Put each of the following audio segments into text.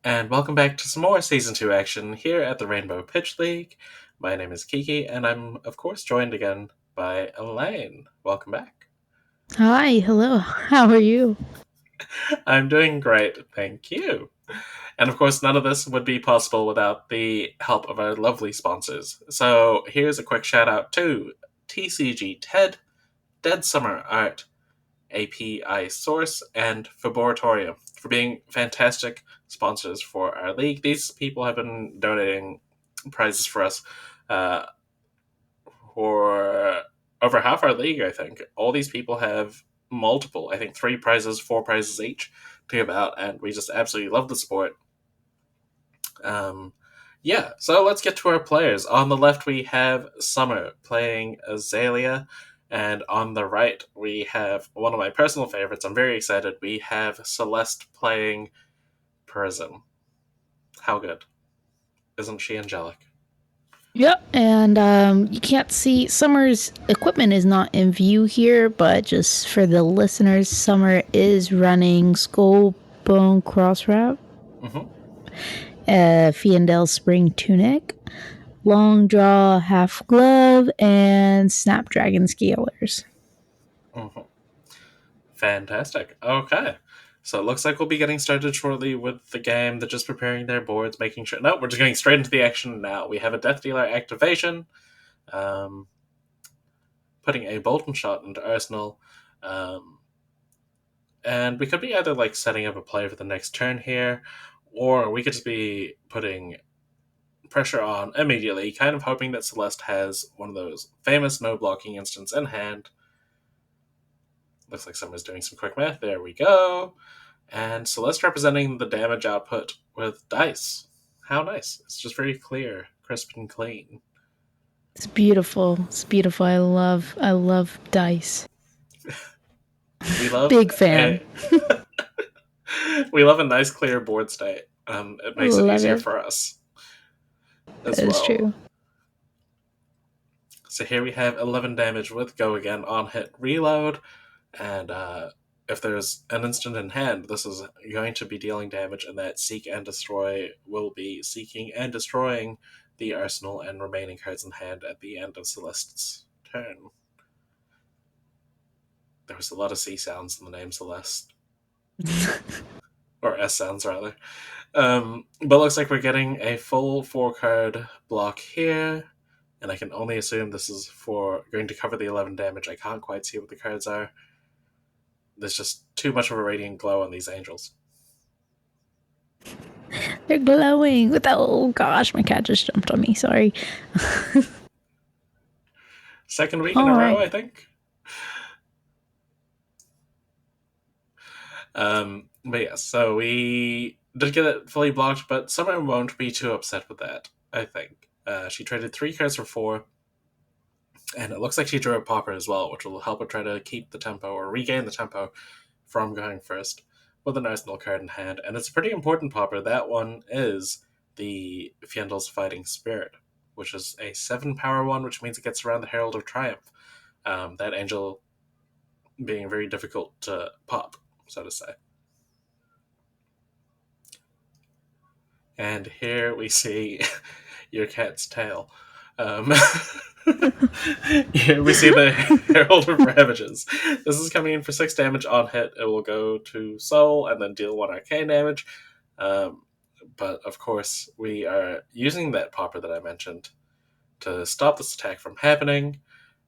And welcome back to some more Season 2 action here at the Rainbow Pitch League. My name is Kiki, and I'm, of course, joined again by Elaine. Welcome back. Hi, hello. How are you? I'm doing great, thank you. And of course, none of this would be possible without the help of our lovely sponsors. So here's a quick shout out to TCG TED, Dead Summer Art, API Source, and Faboratorium for being fantastic sponsors for our league. These people have been donating prizes for us uh, for over half our league, I think. All these people have multiple, I think 3 prizes, 4 prizes each to give out, and we just absolutely love the sport. Um, yeah, so let's get to our players. On the left, we have Summer playing Azalea, and on the right, we have one of my personal favorites. I'm very excited. We have Celeste playing Prism. How good? Isn't she angelic? Yep, and you can't see Summer's equipment is not in view here, but just for the listeners, Summer is running Skull Bone Cross Wrap, Mm-hmm. Fiendel Spring Tunic, Long Draw Half Glove, and Snapdragon Scalers. Mm-hmm. Fantastic. Okay. So it looks like we'll be getting started shortly with the game. They're just preparing their boards, making sure. No, we're just getting straight into the action now. We have a Death Dealer activation. Um, Putting a Bolton shot into Arsenal. Um, and we could be either like setting up a play for the next turn here, or we could just be putting pressure on immediately, kind of hoping that Celeste has one of those famous no blocking instants in hand. Looks like someone's doing some quick math. There we go. And Celeste representing the damage output with dice. How nice. It's just very clear, crisp, and clean. It's beautiful. It's beautiful. I love dice. We love Big fan. a we love a nice clear board state. It makes it Love easier it. for us That as is well. true. So here we have 11 damage with go again on hit reload, and if there's an instant in hand, this is going to be dealing damage, and that seek and destroy will be seeking and destroying the arsenal and remaining cards in hand at the end of Celeste's turn. There was a lot of C sounds in the name Celeste, or S sounds rather. But looks like we're getting a full 4 card block here, and I can only assume this is for going to cover the 11 damage. I can't quite see what the cards are. There's just too much of a radiant glow on these angels. They're glowing with that. Oh gosh, my cat just jumped on me. Sorry. Second week in All a row, right. I think. But yeah, so we did get it fully blocked, but Summer won't be too upset with that, I think. She traded 3 cards for 4, and it looks like she drew a popper as well, which will help her try to keep the tempo or regain the tempo from going first with an Arsenal card in hand. And it's a pretty important popper. That one is the Fiendel's Fighting Spirit, which is a 7 power one, which means it gets around the Herald of Triumph. That angel being very difficult to pop, so to say. And here we see your cat's tail. Um, Here we see the Herald of Ravages. This is coming in for 6 damage on hit. It will go to Soul and then deal 1 arcane damage. Um, but of course, we are using that popper that I mentioned to stop this attack from happening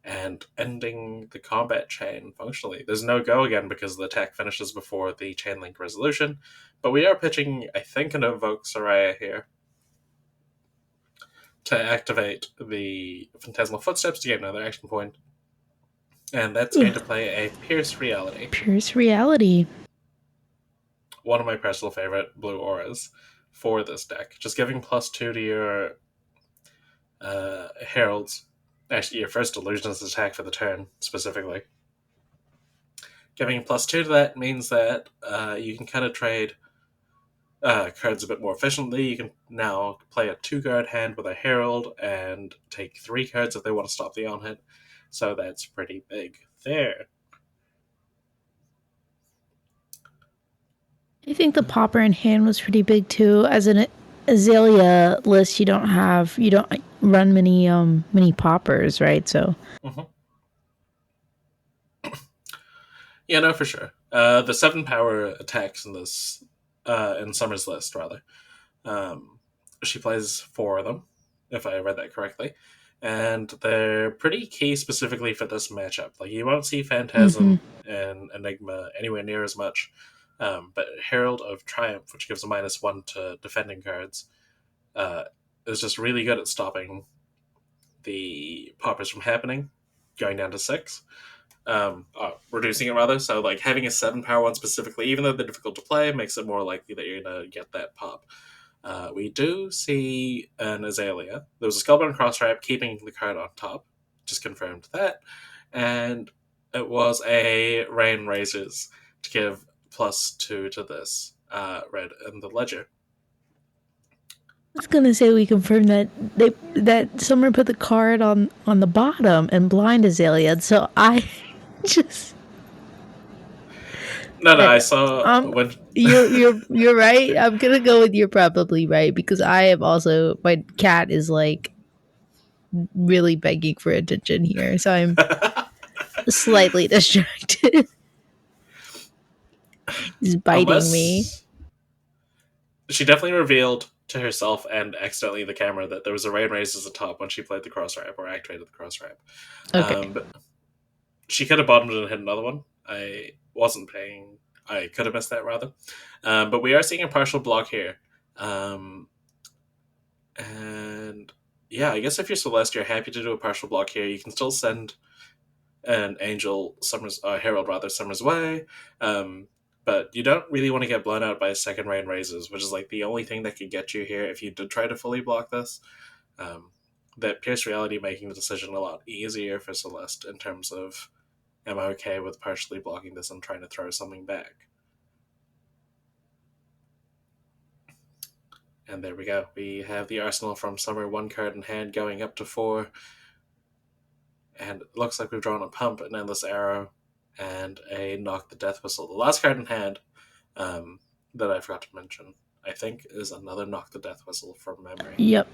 and ending the combat chain functionally. There's no go again because the attack finishes before the chain link resolution, but we are pitching, I think, an Evoke Soraya here to activate the Phantasmal Footsteps to get another action point, and that's going to Ugh. play a Pierce Reality, Pierce reality. one of my personal favorite blue auras for this deck. Just giving +2 to your Heralds, actually your first Illusionist attack for the turn specifically. Giving +2 to that means that you can kind of trade cards a bit more efficiently. You can now play a 2 card hand with a Herald and take 3 cards if they want to stop the on hit. So that's pretty big there. I think the popper in hand was pretty big too. As an Azalea list, you don't run many poppers, right? So Mm-hmm. Yeah, no, for sure. The 7 power attacks in this, in Summer's list, rather. Um, she plays 4 of them, if I read that correctly. And they're pretty key specifically for this matchup. Like, you won't see Phantasm and Enigma anywhere near as much. But Herald of Triumph, which gives a -1 to defending cards, uh, is just really good at stopping the poppers from happening, going down to 6. Reducing it rather. So like having a 7 power one specifically, even though they're difficult to play, makes it more likely that you're gonna get that pop. We do see an Azalea. There was a Skullbone Crosswrap keeping the card on top. Just confirmed that. And it was a Rain Razors to give +2 to this red in the ledger. I was gonna say we confirmed that Summer put the card on the bottom and blind Azalea. So I just No, I uh, saw when. you're right. I'm gonna go with you're probably right because I am also my cat is like really begging for attention here, so I'm slightly distracted. He's biting me. Unless she definitely revealed to herself and accidentally the camera that there was a rain raised at the top when she played the cross wrap or activated the cross wrap. Okay. But she could have bottomed and hit another one. I wasn't paying. I could have missed that rather. But we are seeing a partial block here. And yeah, I guess if you're Celeste, you're happy to do a partial block here. You can still send an Angel Summers, Herald rather, Summer's way. But you don't really want to get blown out by a second Rain Raises, which is like the only thing that could get you here if you did try to fully block this. That Pierce Reality making the decision a lot easier for Celeste in terms of, am I okay with partially blocking this and trying to throw something back? And there we go. We have the arsenal from Summer, 1 card in hand, going up to 4. And it looks like we've drawn a Pump, an Endless Arrow, and a Knock the Death Whistle. The last card in hand that I forgot to mention, I think, is another Knock the Death Whistle from memory. Yep.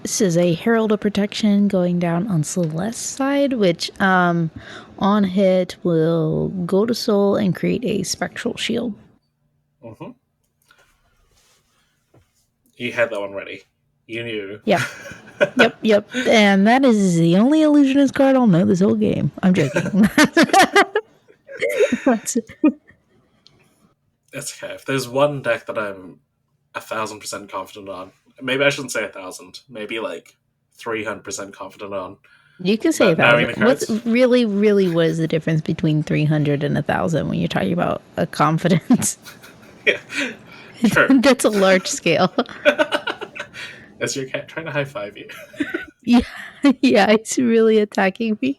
This is a Herald of Protection going down on Celeste's side, which on hit will go to Soul and create a Spectral Shield. Mm-hmm. You had that one ready. You knew. Yep. Yep. And that is the only Illusionist card I'll know this whole game. I'm joking. It's okay. If there's one deck that I'm 1,000% confident on, maybe I shouldn't say 1,000, maybe like 300% confident on. You can say But knowing 1,000. the What's cards, really what is the difference between 300 and 1,000 when you're talking about a confidence? yeah, sure. That's a large scale. Is your cat trying to high five you? Yeah, it's really attacking me.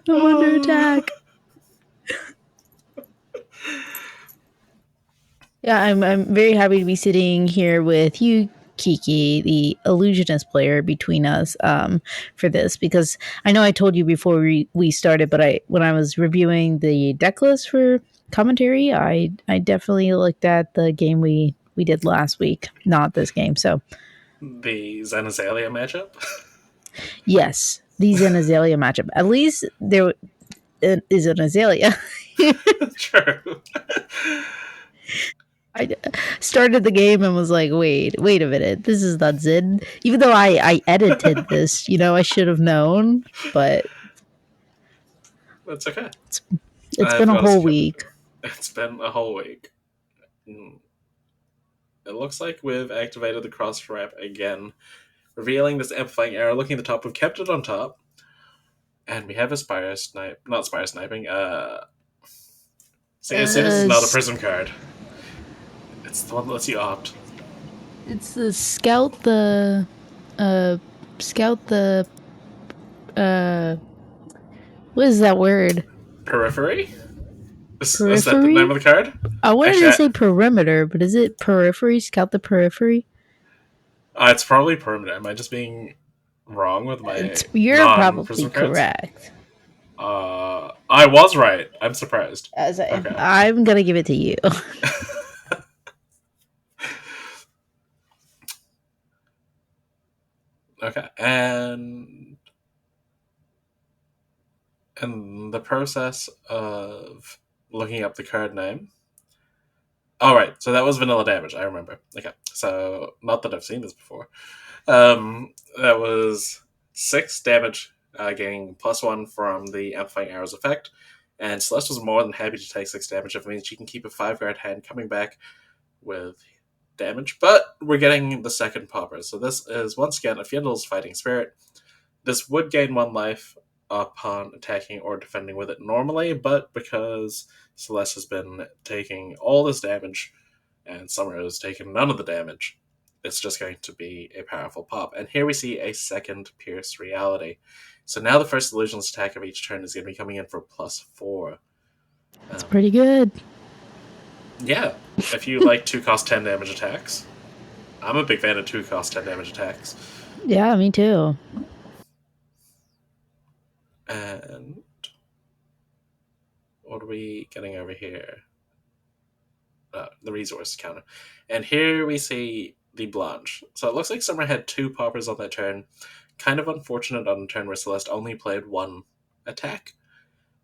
I'm under attack. Yeah, I'm very happy to be sitting here with you, Kiki, the illusionist player between us for this, because I know I told you before we started, but when I was reviewing the deck list for commentary, I definitely looked at the game we did last week, not this game. So The Zen Azalea matchup? yes, the Zen Azalea matchup. At least there is an Azalea. True. I started the game and was like, wait a minute, this is not Zen. Even though I edited this, I should have known, but That's okay. it's been a whole week. It's been a whole week. It looks like we've activated the cross wrap again, revealing this amplifying arrow. Looking at the top, we've kept it on top. And we have a Spire Snipe. Not Spire Sniping. See, as soon as it's not a Prism card, it's the one that lets you opt. It's the Scout the. What is that word? Periphery? Periphery? Is that the name of the card? I wanted to say perimeter, but is it periphery? Scout the periphery? It's probably perimeter. Am I just being wrong with my You're probably non-Prism cards? correct. I I was right. I'm surprised. Okay. I'm gonna give it to you. Okay. And in the process of looking up the card name. All right, so that was vanilla damage. I remember. Okay, so not that I've seen this before. That was 6 damage, gaining +1 from the amplifying arrows effect. And Celeste was more than happy to take 6 damage if it means she can keep a 5 guard hand coming back with damage. But we're getting the second popper, so this is once again a Fieldle's Fighting Spirit. This would gain 1 life upon attacking or defending with it normally, but because Celeste has been taking all this damage and Summer has taken none of the damage, it's just going to be a powerful pop. And here we see a second Pierce Reality. So now the first illusionless attack of each turn is going to be coming in for +4. That's pretty good. Yeah, if you like 2 cost 10 damage attacks. I'm a big fan of 2 cost 10 damage attacks. Yeah, me too. And what are we getting over here? The resource counter. And here we see the Blanche. So it looks like Summer had 2 poppers on that turn. Kind of unfortunate on a turn where Celeste only played 1 attack.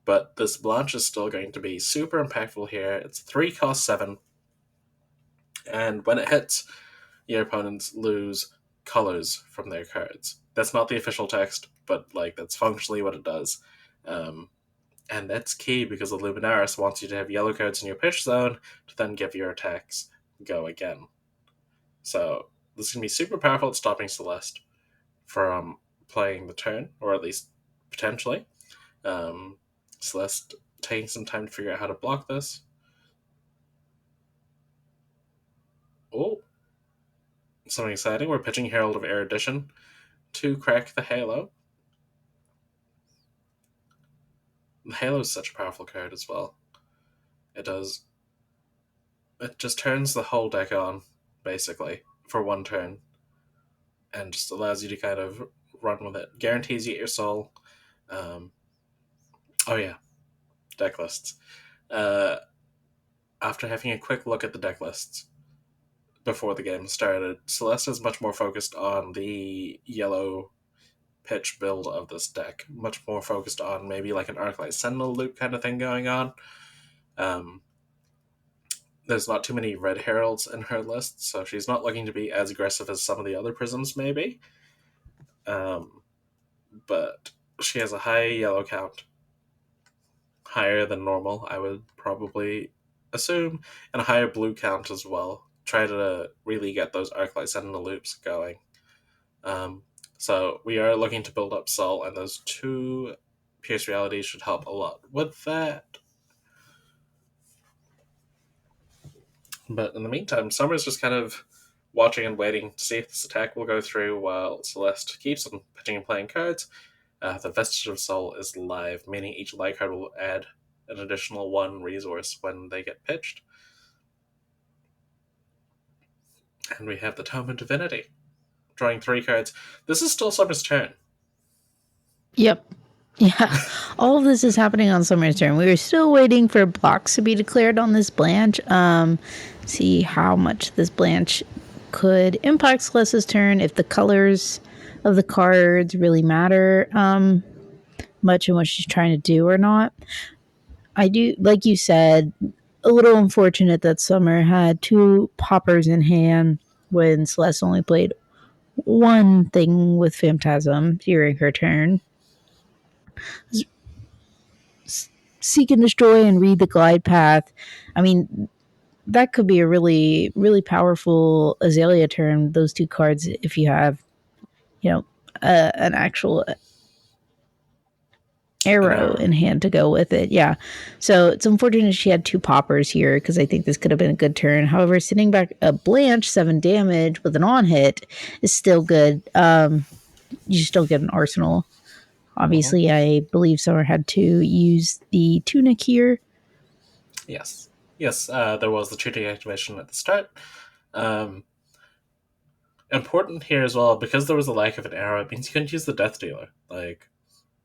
But this Blanche is still going to be super impactful here. It's 3 cost 7. And when it hits, your opponents lose colors from their cards. That's not the official text, but that's functionally what it does. And that's key because the Luminaris wants you to have yellow cards in your pitch zone to then give your attacks go again. So this is going to be super powerful at stopping Celeste from playing the turn, or at least potentially. Celeste taking some time to figure out how to block this. Oh, something exciting. We're pitching Herald of Erudition to crack the Halo. The Halo is such a powerful card as well. It just turns the whole deck on, basically, for 1 turn. And just allows you to kind of run with it. Guarantees you your soul. Oh yeah, deck lists. After having a quick look at the deck lists before the game started, Celeste is much more focused on the yellow pitch build of this deck. Much more focused on maybe like an Arclight Sentinel loop kind of thing going on. There's not too many red heralds in her list, so she's not looking to be as aggressive as some of the other prisms maybe. But she has a high yellow count, higher than normal, I would probably assume, and a higher blue count as well. Try to really get those Arclight Sentinel loops going. So we are looking to build up Soul, and those 2 Pierce Realities should help a lot with that. But in the meantime, Summer's just kind of watching and waiting to see if this attack will go through while Celeste keeps on pitching and playing cards. The Vestige of Soul is live, meaning each light card will add an additional 1 resource when they get pitched. And we have the Tome of Divinity. Drawing 3 cards. This is still Summer's turn. Yep. Yeah. All of this is happening on Summer's turn. We were still waiting for blocks to be declared on this Blanche. See how much this Blanche could impact Celeste's turn, if the colors of the cards really matter much in what she's trying to do or not. I do, like you said, a little unfortunate that Summer had 2 poppers in hand when Celeste only played 1 thing with Phantasm during her turn. Seek and Destroy and Read the Glide Path. I mean, that could be a really, really powerful Azalea turn, those 2 cards, if you have, an actual arrow in hand to go with it. Yeah. So it's unfortunate she had 2 poppers here because I think this could have been a good turn. However, sitting back a Blanche 7 damage with an on hit is still good. You still get an arsenal. Obviously, I believe Summer had to use the tunic here. Yes. Yes, there was the tunic activation at the start. Important here as well, because there was a lack of an arrow, it means you couldn't use the Death Dealer.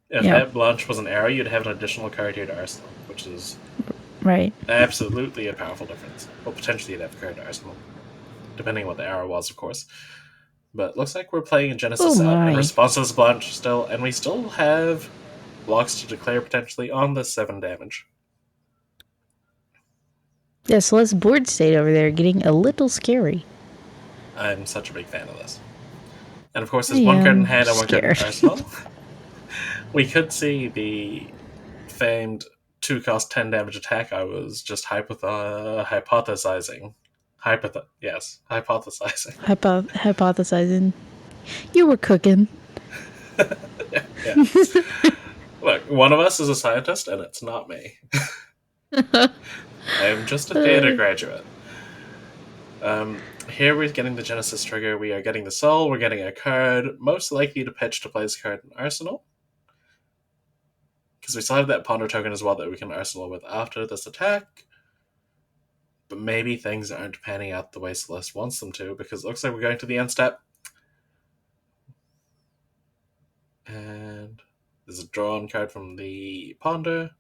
If Yeah, that launch was an arrow, you'd have an additional card here to arsenal, which is right. absolutely a powerful difference. Well, potentially you'd have a card to arsenal, depending on what the arrow was, of course. But looks like we're playing a Oh Genesis out in my. response to this launch still, and we still have blocks to declare potentially on the 7 damage. Yeah, Celeste board state over there getting a little scary. I'm such a big fan of this. And of course, I there's one card in am hand and one card in scared. arsenal. We could see the famed 2 cost 10 damage attack I was just hypothesizing. Yes, hypothesizing. Hypothesizing. You were cooking. Yeah. Look, one of us is a scientist, and it's not me. I am just a theater graduate. Here we're getting the Genesis trigger, we are getting the soul, we're getting a card, most likely to pitch to play this card in Arsenal. Because we still have that Ponder token as well that we can Arsenal with after this attack. But maybe things aren't panning out the way Celeste wants them to, because it looks like we're going to the end step. And there's a drawn card from the Ponder.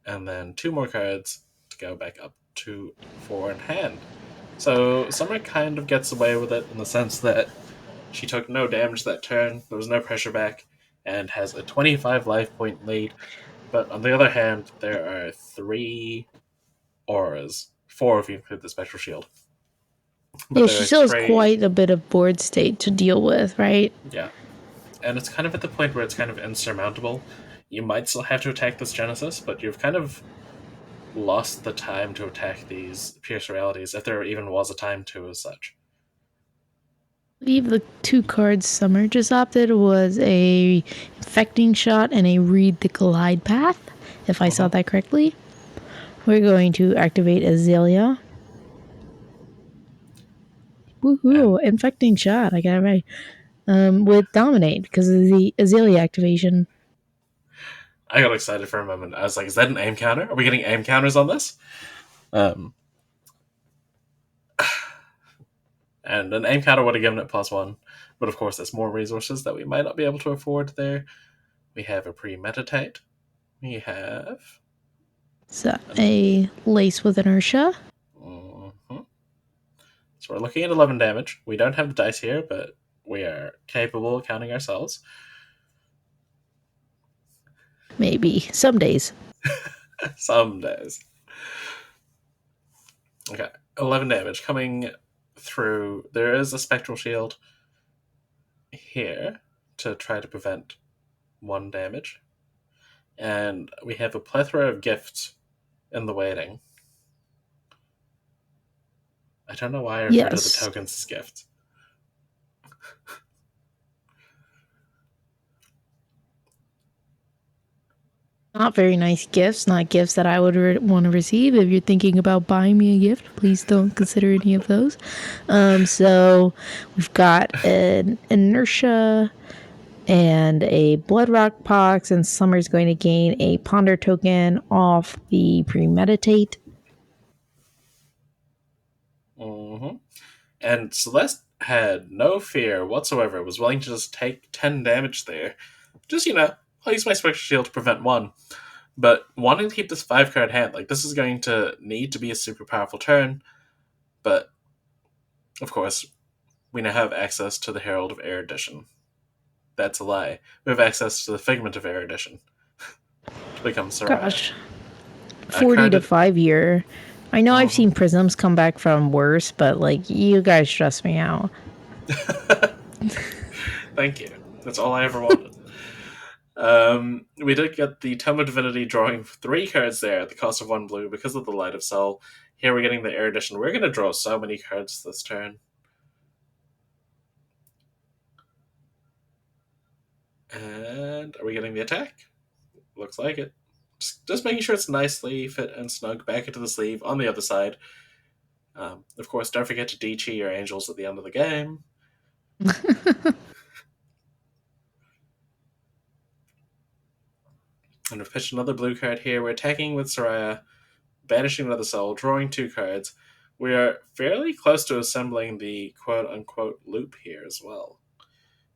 And then 2 more cards to go back up to 4 in hand. So Summer kind of gets away with it in the sense that she took no damage that turn, there was no pressure back, and has a 25 life point lead. But on the other hand, there are 3 auras, 4 if you include the Spectral Shield. But Yeah, there she are still has 3, quite a bit of board state to deal with, right? yeah. And it's kind of at the point where it's kind of insurmountable. You might still have to attack this Genesis, but you've kind of lost the time to attack these Pierce Realities, if there even was a time to as such. I believe the 2 cards Summer just opted was a infecting shot and a read the glide path, if I saw that correctly. We're going to activate Azalea. Woohoo! And Infecting shot. I got it right. With Dominate because of the Azalea activation. I got excited for a moment. I was like, is that an aim counter? Are we getting aim counters on this? Um, and an aim counter would have given it +1. But of course, there's more resources that we might not be able to afford there. We have a premeditate. We have. So a lace with inertia. Mhm. So we're looking at 11 damage. We don't have the dice here, but we are capable of counting ourselves. Maybe. Some days. Some days. Okay, 11 damage coming through. There is a Spectral Shield here to try to prevent 1 damage. And we have a plethora of gifts in the waiting. I don't know why I refer to the Yes. tokens as gifts. Not very nice gifts. Not gifts that I would want to receive. If you're thinking about buying me a gift, please don't consider any of those. So we've got an inertia and a blood rock pox, and Summer's going to gain a ponder token off the premeditate. Mm-hmm. And Celeste had no fear whatsoever, was willing to just take 10 damage there. Just, I'll use my Spectral Shield to prevent 1. But wanting to keep this 5-card hand, this is going to need to be a super powerful turn. But, of course, we now have access to the Herald of Erudition. That's a lie. We have access to the Figment of Erudition to become Soraya. Gosh, A 40 card to that, 5 year. I know I've Mhm. seen prisms come back from worse, but you guys stress me out. Thank you. That's all I ever wanted. We did get the Tome of Divinity drawing 3 cards there at the cost of 1 blue because of the Light of Soul. Here we're getting the Erudition. We're going to draw so many cards this turn. And are we getting the attack? Looks like it. Just making sure it's nicely fit and snug back into the sleeve on the other side. Of course, don't forget to D-Chi your angels at the end of the game. And we've pitched another blue card here. We're attacking with Soraya, banishing another soul, drawing 2 cards. We are fairly close to assembling the quote-unquote loop here as well.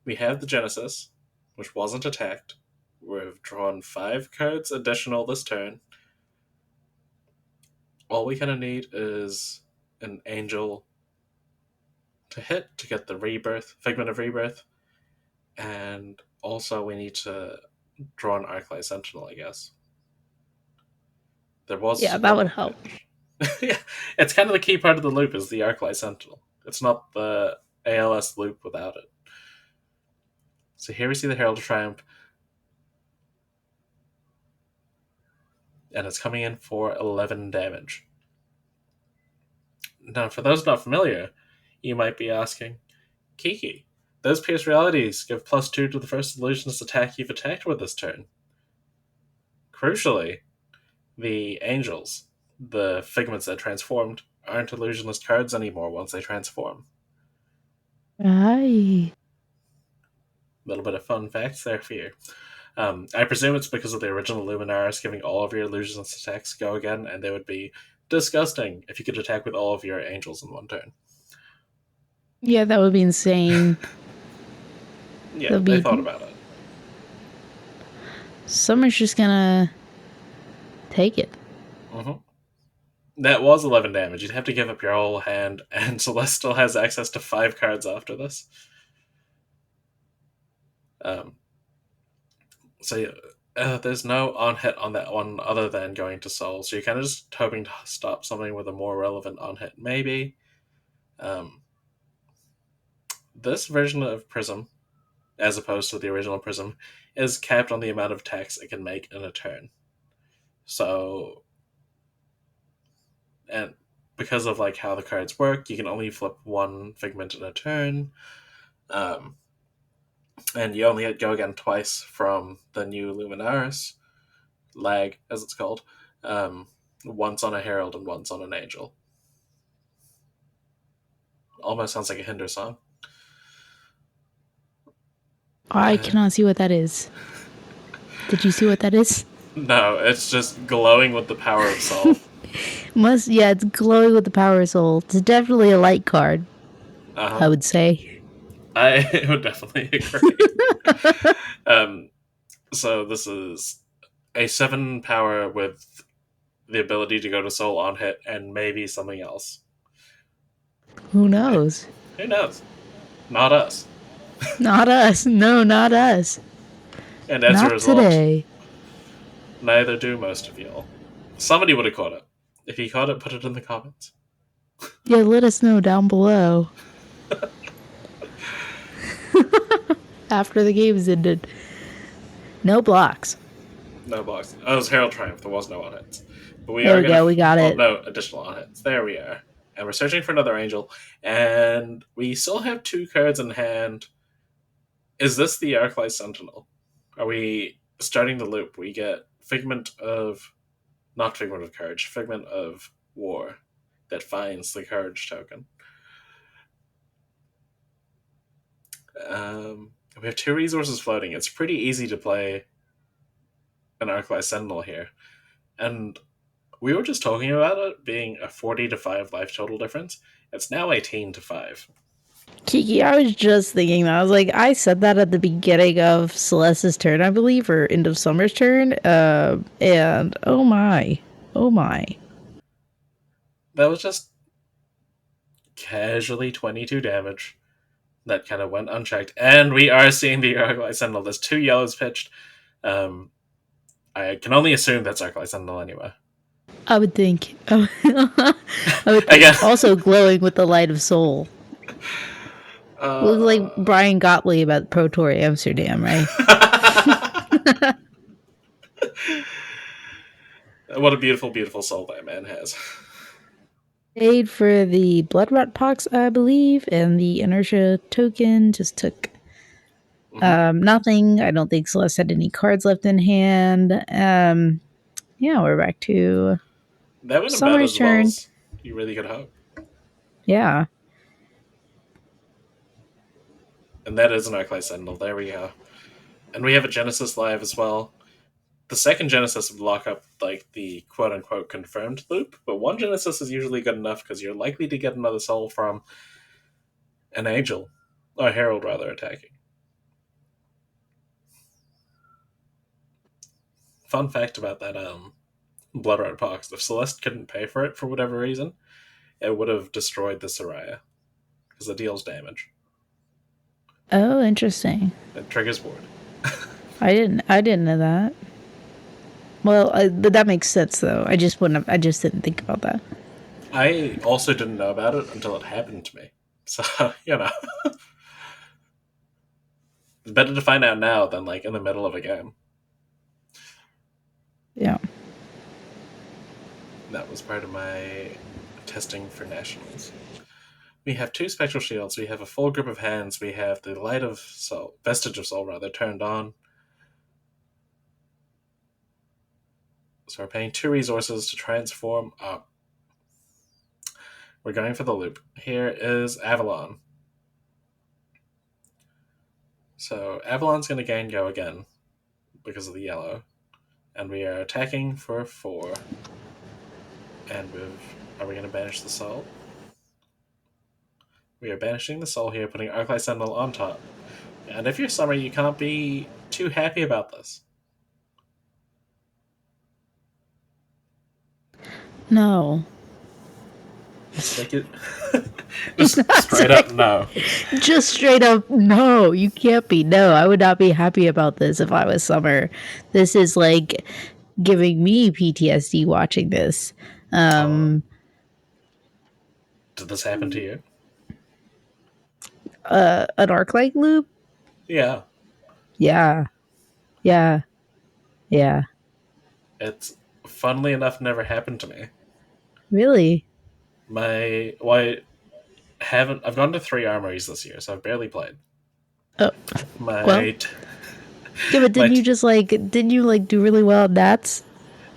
We have the Genesis. which wasn't attacked. We've drawn 5 cards additional this turn. All we kind of need is an angel to hit to get the rebirth, Figment of Rebirth, and also we need to draw an Arclight Sentinel, I guess. There was Yeah, that would help. yeah, it's kind of the key part of the loop is the Arclight Sentinel. It's not the ALS loop without it. So here we see the Herald of Triumph, and it's coming in for 11 damage. Now, for those not familiar, you might be asking, Kiki, those Pierce Realities give +2 to the first illusionist attack you've attacked with this turn. Crucially, the angels, the figments that transformed, aren't illusionist cards anymore once they transform. Right. A little bit of fun facts there for you. I presume it's because of the original Luminaris giving all of your illusionist attacks go again, and they would be disgusting if you could attack with all of your angels in one turn. Yeah, that would be insane. Yeah, they thought about it. Summer's just gonna take it. Mm-hmm. That was 11 damage. You'd have to give up your whole hand, and Celeste still has access to 5 cards after this. So yeah, there's no on hit on that one other than going to Soul. So you're kind of just hoping to stop something with a more relevant on hit, maybe. This version of Prism, as opposed to the original Prism, is capped on the amount of attacks it can make in a turn. So, and because of like how the cards work, you can only flip 1 figment in a turn. And you only go again twice from the new Luminaris lag, as it's called. Once on a Herald and once on an Angel. Almost sounds like a Hinder song. I cannot see what that is. Did you see what that is? No, it's just glowing with the power of soul. Yeah, it's glowing with the power of soul. It's definitely a light card. I would say. I would definitely agree. So this is a 7 power with the ability to go to soul on hit and maybe something else. Who knows? Who knows? Not us. Not us. No, not us. And as not a result, today. Neither do most of y'all. Somebody would have caught it. If you caught it, put it in the comments. Yeah, let us know down below. After the game's ended. No blocks. No blocks. Oh, it was Herald Triumph. There was no on hits. But there we go. We got it. No additional on hits. There we are. And we're searching for another angel. And we still have 2 cards in hand. Is this the Arclight Sentinel? Are we starting the loop? We get not Figment of Courage, Figment of War that finds the Courage token. We have 2 resources floating. It's pretty easy to play an Arclight Sentinel here. And we were just talking about it being a 40-5 life total difference. It's now 18-5. Kiki, I was just thinking that. I was like, I said that at the beginning of Celeste's turn, I believe, or end of Summer's turn. And oh my. That was just casually 22 damage. That kind of went unchecked. And we are seeing the Arclight Sentinel. There's 2 yellows pitched. I can only assume that's Arclight Sentinel anyway. I would think. Also glowing with the light of soul. Looks like Brian Gottlieb at Pro Tour Amsterdam, right? What a beautiful, beautiful soul that man has. Paid for the Blood Rot Pox, I believe, and the Inertia token just took nothing. I don't think Celeste had any cards left in hand. Yeah, we're back to that went Summer's about as turn. Well as you really could hope. Yeah. And that is an Arclight Sentinel. There we go. And we have a Genesis live as well. The second Genesis would lock up like the quote-unquote confirmed loop, but 1 Genesis is usually good enough because you're likely to get another soul from an Angel, or Herald rather, attacking. Fun fact about that Blood Red Box: if Celeste couldn't pay for it for whatever reason, it would have destroyed the Soraya because it deals damage. Oh, interesting. It triggers ward. I didn't know that. Well, but that makes sense though. I just wouldn't have. I just didn't think about that. I also didn't know about it until it happened to me. So, it's better to find out now than like in the middle of a game. Yeah. That was part of my testing for nationals. We have two spectral shields. We have a full group of hands. We have the light of soul, vestige of soul rather, turned on. So we're paying 2 resources to transform up. We're going for the loop. Here is Avalon. So Avalon's going to gain go again because of the yellow. And we are attacking for 4. And are we going to banish the soul? We are banishing the soul here, putting Arclight Sentinel on top. And if you're Summer, you can't be too happy about this. No. Take it. Just straight up no. Just straight up no. You can't be. No, I would not be happy about this if I was Summer. This is like giving me PTSD watching this. Did this happen to you? An arc light loop? Yeah. Yeah. Yeah. Yeah. It's funnily enough never happened to me. Really? I've gone to 3 armories this year, so I've barely played. Oh. Well. My Yeah, but my didn't you like do really well at Nats?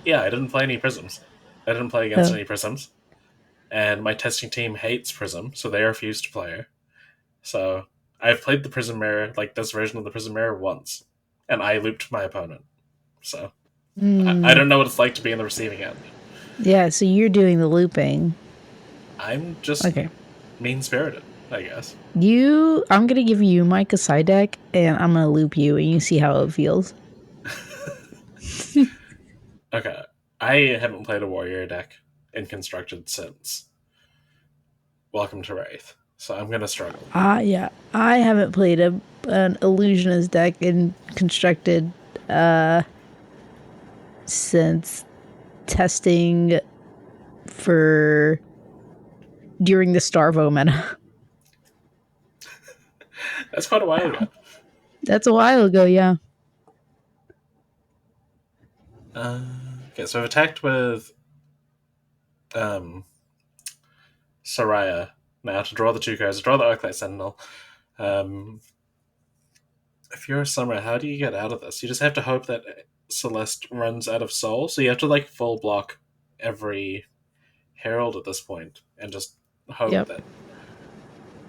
yeah, I didn't play any prisms. I didn't play against any prisms. And my testing team hates Prism, so they refuse to play her. So I've played the Prism Mirror, like this version of the Prism Mirror, once, and I looped my opponent. So I don't know what it's like to be in the receiving end. Yeah, so you're doing the looping. I'm just Okay. mean spirited, I guess. I'm gonna give you my Kasai deck, and I'm gonna loop you, and you see how it feels. Okay, I haven't played a warrior deck in constructed since Welcome to Wraith, so I'm gonna struggle. Yeah. I haven't played an illusionist deck in constructed since testing for during the Starvo meta. That's quite a while ago. That's a while ago, yeah. Okay, so I've attacked with Soraya now to draw the 2 cards, draw the Arclight Sentinel. If you're a Summer, how do you get out of this? You just have to hope that Celeste runs out of soul, so you have to like full block every Herald at this point and just hope that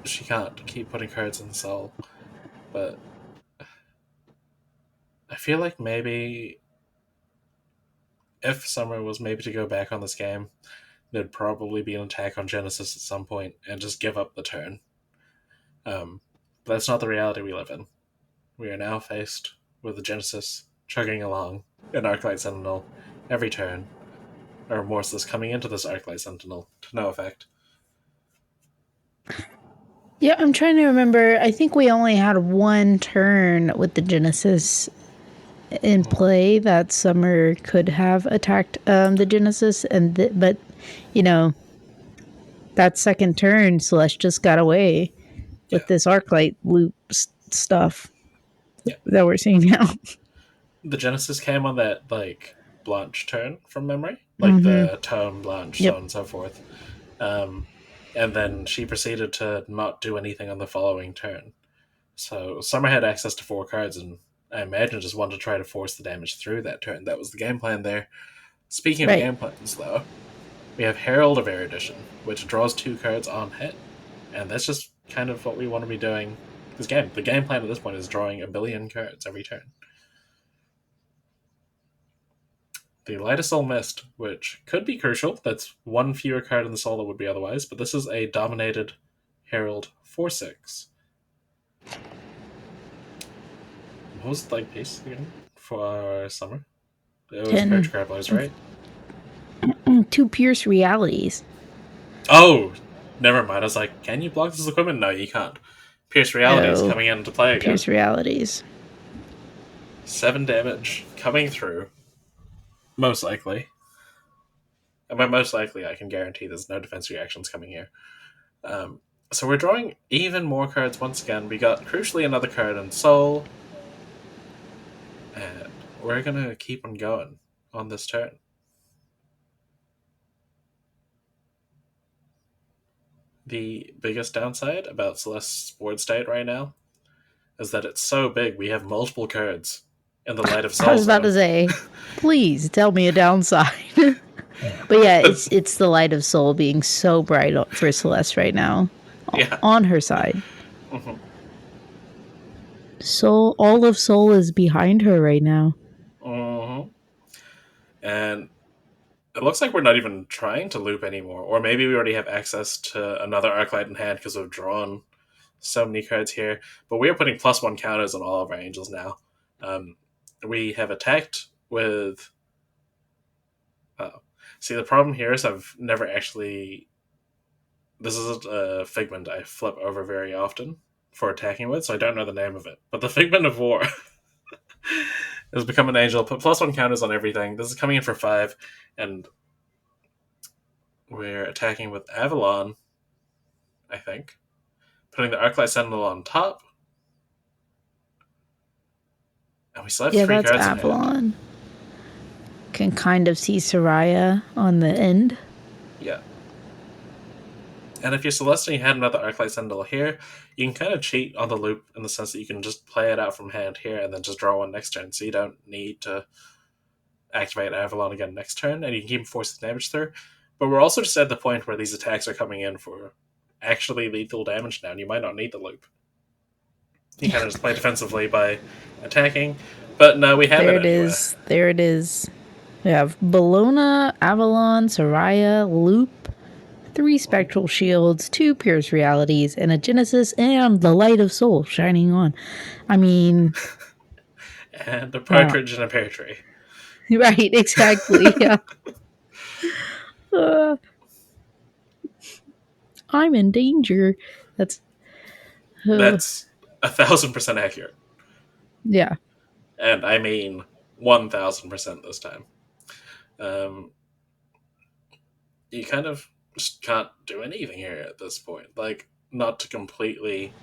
she can't keep putting cards in soul. But I feel like maybe if Summer was maybe to go back on this game, there'd probably be an attack on Genesis at some point and just give up the turn. But that's not the reality we live in. We are now faced with the Genesis chugging along an Arclight Sentinel every turn, or Morseless coming into this Arclight Sentinel to no effect. Yeah, I'm trying to remember. I think we only had one turn with the Genesis in play that Summer could have attacked the Genesis, but you know, that second turn, Celeste just got away with this Arclight loop stuff that we're seeing now. The Genesis came on that like Blanche turn from memory, like the Tome Blanche, so on and so forth. And then she proceeded to not do anything on the following turn. So Summer had access to 4 cards, and I imagine just wanted to try to force the damage through that turn. That was the game plan there. Speaking of game plans, though, we have Herald of Erudition, which draws 2 cards on hit. And that's just kind of what we want to be doing this game. The game plan at this point is drawing a billion cards every turn. The Light of Soul Mist, which could be crucial. That's 1 fewer card in the soul that would be otherwise, but this is a dominated Herald 4/6. What was the like piece again for Summer? It was Approach 10. Grapplers, right? 2 Pierce Realities. Oh, never mind. I was like, can you block this equipment? No, you can't. Pierce Realities Oh, coming into play again. Pierce Realities. 7 damage coming through. Most likely. And by most likely, I can guarantee there's no defense reactions coming here. So we're drawing even more cards once again. We got, crucially, another card in Soul. And we're going to keep on going on this turn. The biggest downside about Celeste's board state right now is that it's so big we have multiple cards in the Light of I Soul was about to zone. say, please tell me a downside. But yeah, it's the Light of Soul being so bright for Celeste right now. Yeah. On her side. Mm-hmm. Soul, all of Soul is behind her right now. Mm-hmm. And it looks like we're not even trying to loop anymore. Or maybe we already have access to another Arclight in hand because we've drawn so many cards here. But we are putting +1 counters on all of our angels now. We have attacked with... See, the problem here is I've never actually... This is a figment I flip over very often for attacking with, so I don't know the name of it. But the Figment of War has become an angel, put +1 counters on everything. This is coming in for 5, and we're attacking with Avalon, I think. Putting the Arclight Sentinel on top. And we still have Yeah, 3 that's cards in hand. Avalon. Can kind of see Soraya on the end. Yeah. And if you're Celeste and you had another Arclight Sentinel here, you can kind of cheat on the loop in the sense that you can just play it out from hand here and then just draw one next turn, so you don't need to activate Avalon again next turn, and you can keep forcing damage through. But we're also just at the point where these attacks are coming in for actually lethal damage now, and you might not need the loop. You kind of just play defensively by attacking, but no, we have There it it anyway. is. There it is. We have Bellona, Avalon, Soraya, Loop, 3 Spectral Shields, 2 Pierce Realities, and a Genesis, and the Light of Soul shining on. I mean... And a partridge in a pear tree. Right, exactly, yeah. I'm in danger. That's 1,000% accurate. Yeah. And I mean 1,000% this time. You kind of just can't do anything here at this point. Like, not to completely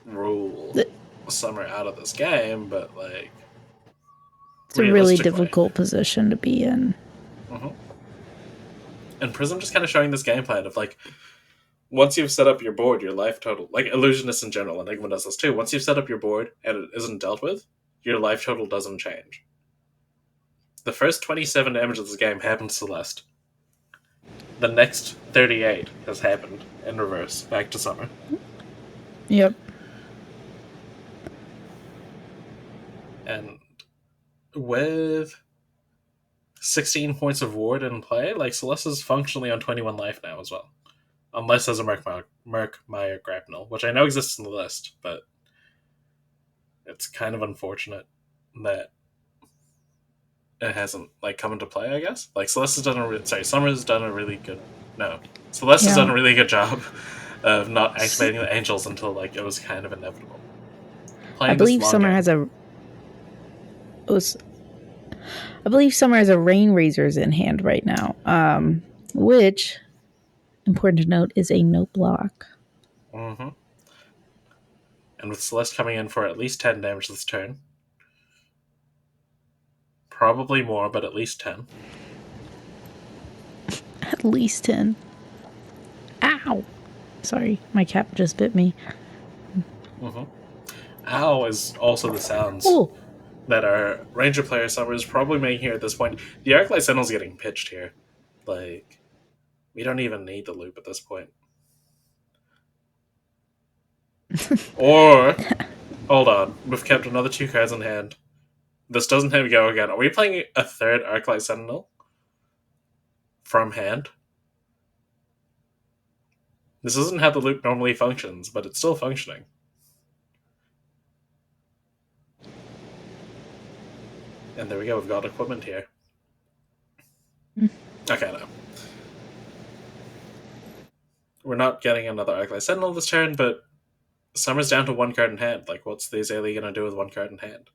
rule Summer out of this game, but like, it's a really difficult position to be in. Mm-hmm. And Prism just kind of showing this game plan of like, once you've set up your board, your life total, like Illusionist in general, Enigma does this too. Once you've set up your board and it isn't dealt with, your life total doesn't change. The first 27 damage of this game happened to Celeste. The next 38 has happened in reverse, back to Summer. Yep. And with 16 points of ward in play, like, Celeste is functionally on 21 life now as well. Unless there's a Murkmire Grapnel, which I know exists in the list, but it's kind of unfortunate that it hasn't like come into play, I guess. Like, Celeste has done Summer's done a really good Celeste has done a really good job of not activating the angels until like it was kind of inevitable. I believe Summer has a Rain Razors in hand right now, which, important to note, is a no block. Mm-hmm. And with Celeste coming in for at least 10 damage this turn. Probably more, but at least 10. At least 10. Ow! Sorry, my cat just bit me. Mm-hmm. Ow is also the sounds that our Ranger player Summer is probably making here at this point. The Arclight Sentinel's getting pitched here. Like, we don't even need the loop at this point. Or, hold on, we've kept another 2 cards in hand. This doesn't have to go again. Are we playing a third Arclight Sentinel from hand? This isn't how the loop normally functions, but it's still functioning. And there we go, we've got equipment here. Okay, no. We're not getting another Arclight Sentinel this turn, but Summer's down to one card in hand. Like, what's the Azalea gonna do with one card in hand?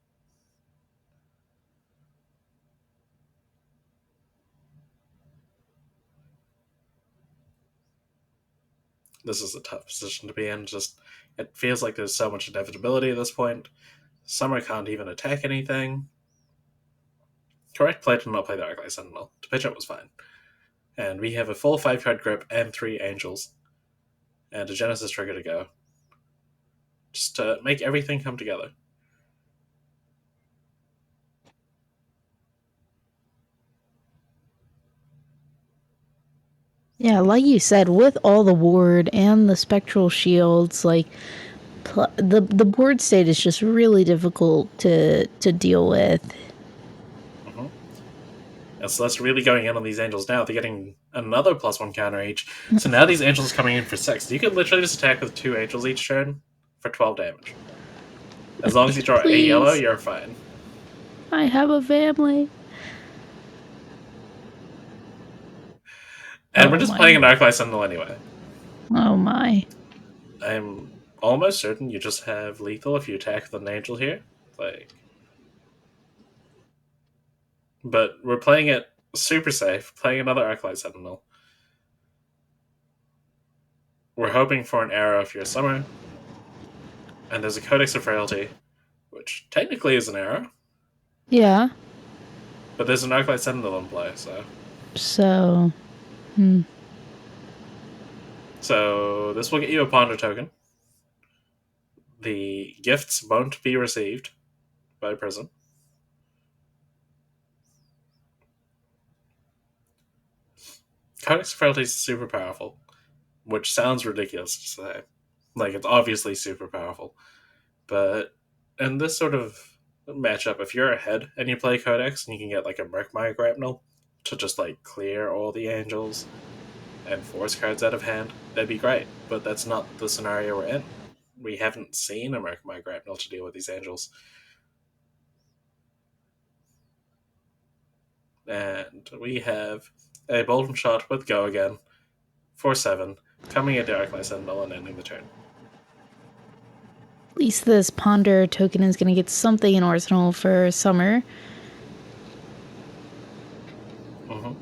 This is a tough position to be in. Just, it feels like there's so much inevitability at this point. Summer can't even attack anything. Correct play to not play the Arclight Sentinel. To pitch up was fine. And we have a full 5-card grip and 3 Angels. And a Genesis trigger to go. Just to make everything come together. Yeah, like you said, with all the ward and the spectral shields, like the board state is just really difficult to deal with. Mm-hmm. And Celeste really going in on these Angels now. They're getting another +1 counter each. So now these Angels are coming in for 6. You could literally just attack with 2 Angels each turn for 12 damage. As long as you draw a yellow, you're fine. I have a family. And we're just playing an Arclight Sentinel anyway. Oh my. I'm almost certain you just have lethal if you attack with an Angel here. Like, but we're playing it super safe, playing another Arclight Sentinel. We're hoping for an arrow if you're Summer. And there's a Codex of Frailty, which technically is an arrow. Yeah. But there's an Arclight Sentinel in play, so. So this will get you a Ponder token. The gifts won't be received by Prism. Codex of Frailty is super powerful, which sounds ridiculous to say. Like, it's obviously super powerful. But in this sort of matchup, if you're ahead and you play Codex and you can get like a Murkmire Grapnel to just like clear all the Angels and force cards out of hand, that'd be great. But that's not the scenario we're in. We haven't seen a Murkmire Grapnel to deal with these Angels. And we have a Bolden Shot with Go again for 7, coming at the Arclight Sentinel and ending the turn. At least this Ponder token is going to get something in Arsenal for Summer. Mm-hmm.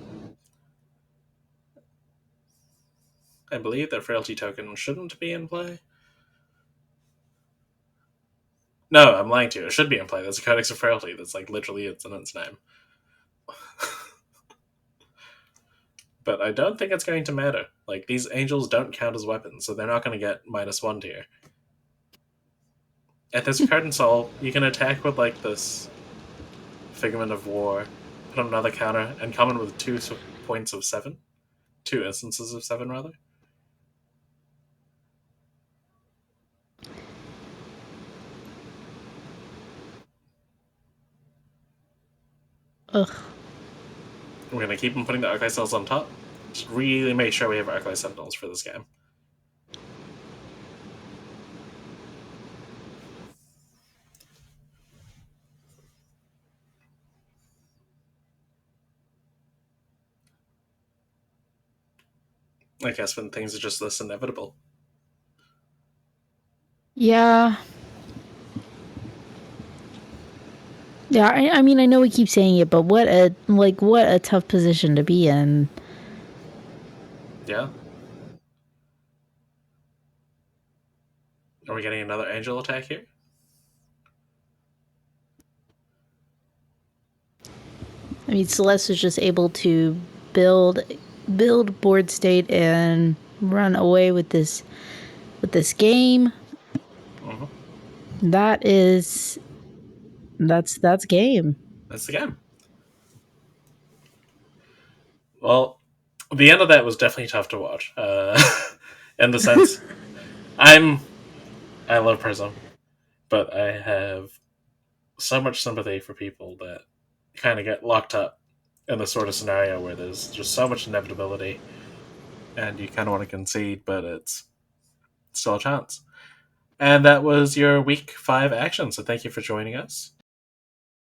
I believe that Frailty token shouldn't be in play. No, I'm lying to you. It should be in play. There's a Codex of Frailty that's like literally it's in its name. But I don't think it's going to matter. Like, these Angels don't count as weapons, so they're not going to get -1 tier. If there's a card in Soul, you can attack with like this Figment of War, put on another counter, and come in with 2 points of 7. 2 instances of 7, rather. Ugh. We're going to keep on putting the Arclight Sentinels on top. Just really make sure we have Arclight Sentinels for this game. I guess when things are just this inevitable. Yeah. Yeah, I mean, I know we keep saying it, but what a tough position to be in. Yeah. Are we getting another Angel attack here? I mean, Celeste was just able to build board state and run away with this game. Mm-hmm. That's game. That's the game. Well, the end of that was definitely tough to watch. In the sense, I love Prism, but I have so much sympathy for people that kind of get locked up in this sort of scenario where there's just so much inevitability, and you kind of want to concede, but it's still a chance. And that was your week 5 action. So thank you for joining us.